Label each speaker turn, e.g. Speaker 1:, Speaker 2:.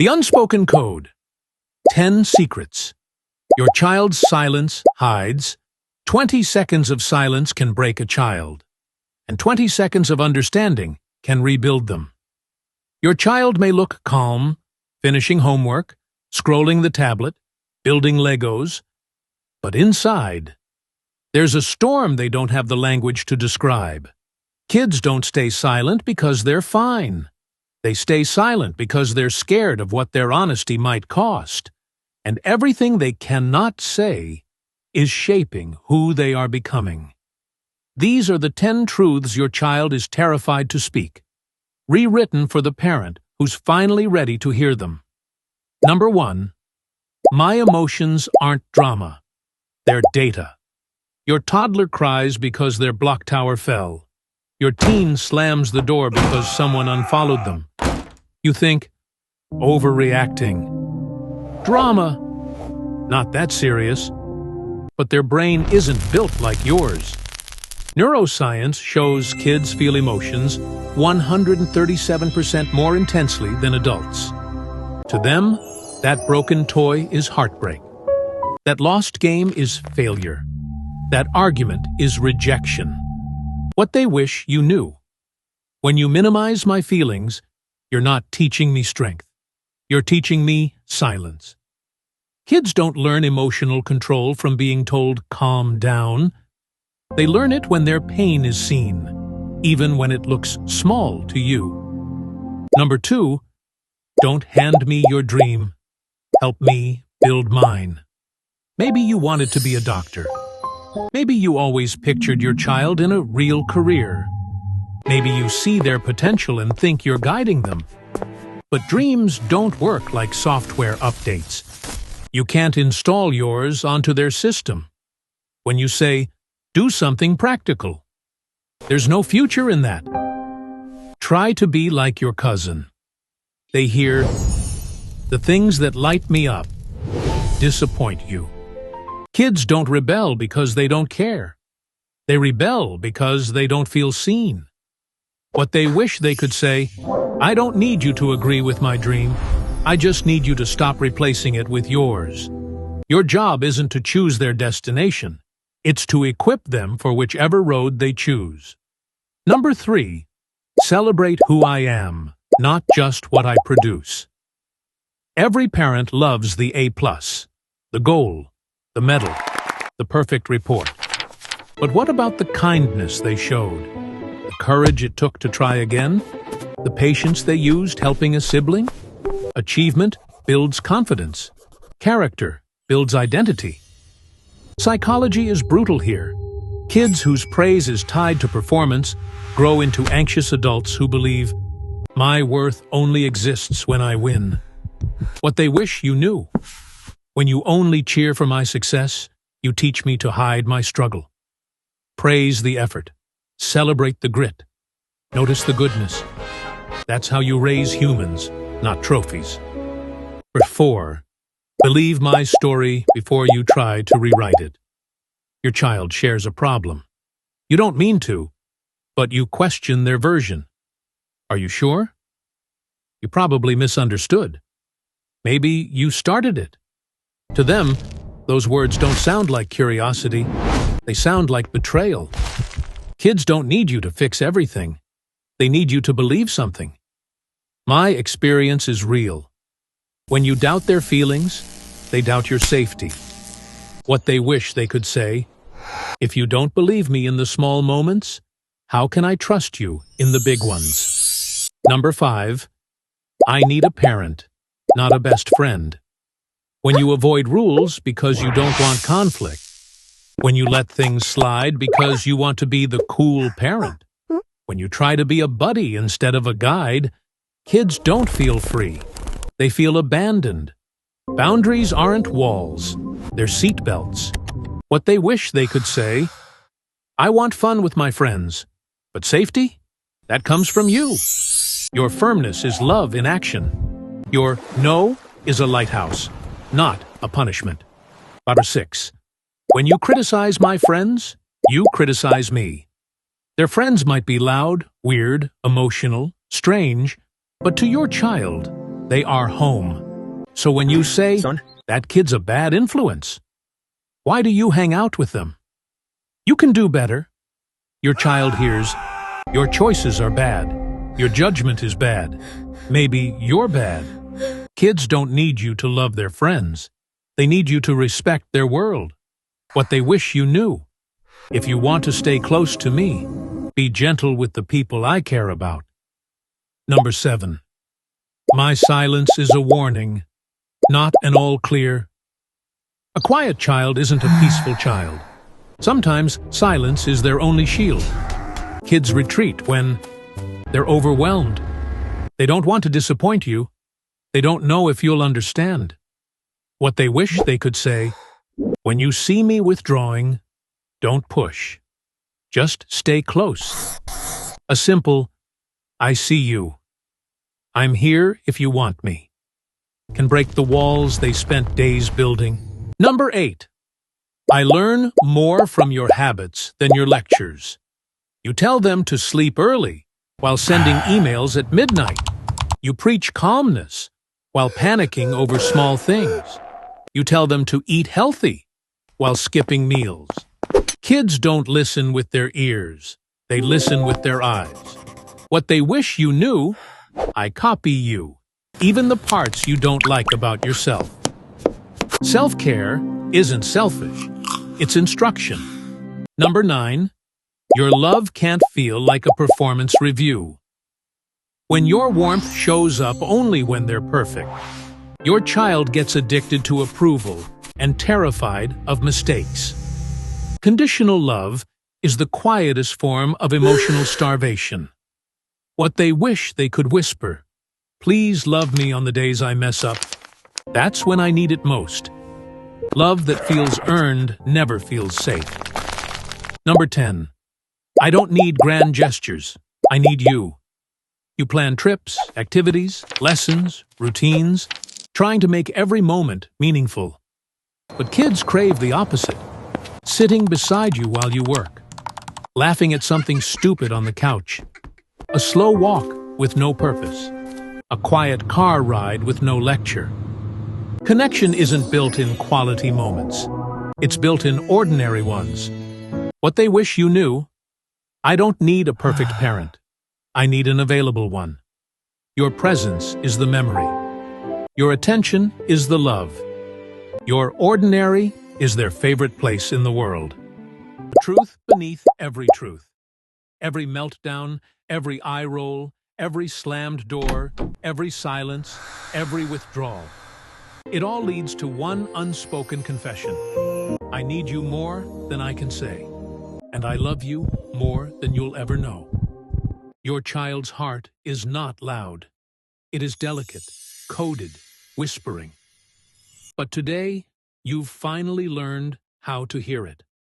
Speaker 1: The unspoken code. 10 secrets. Your child's silence hides. 20 seconds of silence can break a child, and 20 seconds of understanding can rebuild them. Your child may look calm, finishing homework, scrolling the tablet, building Legos, but inside, there's a storm they don't have the language to describe. Kids don't stay silent because they're fine. They stay silent because they're scared of what their honesty might cost. And everything they cannot say is shaping who they are becoming. These are the 10 truths your child is terrified to speak, rewritten for the parent who's finally ready to hear them. Number 1. My emotions aren't drama. They're data. Your toddler cries because their block tower fell. Your teen slams the door because someone unfollowed them. You think, overreacting. Drama. Not that serious. But their brain isn't built like yours. Neuroscience shows kids feel emotions 137% more intensely than adults. To them, that broken toy is heartbreak. That lost game is failure. That argument is rejection. What they wish you knew. When you minimize my feelings, you're not teaching me strength. You're teaching me silence. Kids don't learn emotional control from being told, calm down. They learn it when their pain is seen, even when it looks small to you. Number 2, don't hand me your dream. Help me build mine. Maybe you wanted to be a doctor. Maybe you always pictured your child in a real career. Maybe you see their potential and think you're guiding them. But dreams don't work like software updates. You can't install yours onto their system. When you say, do something practical, there's no future in that. Try to be like your cousin. They hear, the things that light me up disappoint you. Kids don't rebel because they don't care. They rebel because they don't feel seen. What they wish they could say, I don't need you to agree with my dream. I just need you to stop replacing it with yours. Your job isn't to choose their destination. It's to equip them for whichever road they choose. Number 3, celebrate who I am, not just what I produce. Every parent loves the A+, the goal, the medal, the perfect report. But what about the kindness they showed? The courage it took to try again? The patience they used helping a sibling? Achievement builds confidence. Character builds identity. Psychology is brutal here. Kids whose praise is tied to performance grow into anxious adults who believe, my worth only exists when I win. What they wish you knew. When you only cheer for my success, you teach me to hide my struggle. Praise the effort. Celebrate the grit. Notice the goodness. That's how you raise humans, not trophies. Number 4, believe my story before you try to rewrite it. Your child shares a problem. You don't mean to, but you question their version. Are you sure? You probably misunderstood. Maybe you started it. To them, those words don't sound like curiosity. They sound like betrayal. Kids don't need you to fix everything. They need you to believe something. My experience is real. When you doubt their feelings, they doubt your safety. What they wish they could say, if you don't believe me in the small moments, how can I trust you in the big ones? Number 5, I need a parent, not a best friend. When you avoid rules because you don't want conflict. When you let things slide because you want to be the cool parent. When you try to be a buddy instead of a guide, kids don't feel free. They feel abandoned. Boundaries aren't walls. They're seatbelts. What they wish they could say, I want fun with my friends, but safety? That comes from you. Your firmness is love in action. Your no is a lighthouse, not a punishment. Number 6. When you criticize my friends, you criticize me. Their friends might be loud, weird, emotional, strange, but to your child, They are home. So when you say,
Speaker 2: Son?
Speaker 1: that kid's a bad influence, why do you hang out with them? You can do better. Your child hears, your choices are bad. Your judgment is bad. Maybe you're bad. Kids don't need you to love their friends. They need you to respect their world. What they wish you knew. If you want to stay close to me, be gentle with the people I care about. Number 7. My silence is a warning, not an all clear. A quiet child isn't a peaceful child. Sometimes silence is their only shield. Kids retreat when they're overwhelmed. They don't want to disappoint you. They don't know if you'll understand. What they wish they could say, when you see me withdrawing, don't push. Just stay close. A simple, I see you. I'm here if you want me, can break the walls they spent days building. Number 8. I learn more from your habits than your lectures. You tell them to sleep early while sending emails at midnight. You preach calmness while panicking over small things. You tell them to eat healthy while skipping meals. Kids don't listen with their ears. They listen with their eyes. What they wish you knew, I copy you, even the parts you don't like about yourself. Self-care isn't selfish. It's instruction. Number 9. Your love can't feel like a performance review. When your warmth shows up only when they're perfect, your child gets addicted to approval and terrified of mistakes. Conditional love is the quietest form of emotional starvation. What they wish they could whisper, please love me on the days I mess up. That's when I need it most. Love that feels earned never feels safe. Number 10. I don't need grand gestures. I need you. You plan trips, activities, lessons, routines, trying to make every moment meaningful. But kids crave the opposite. Sitting beside you while you work. Laughing at something stupid on the couch. A slow walk with no purpose. A quiet car ride with no lecture. Connection isn't built in quality moments. It's built in ordinary ones. What they wish you knew, I don't need a perfect parent. I need an available one. Your presence is the memory. Your attention is the love. Your ordinary is their favorite place in the world. The truth beneath every truth. Every meltdown, every eye roll, every slammed door, every silence, every withdrawal. It all leads to one unspoken confession. I need you more than I can say, and I love you more than you'll ever know. Your child's heart is not loud. It is delicate, coded, whispering. But today, you've finally learned how to hear it.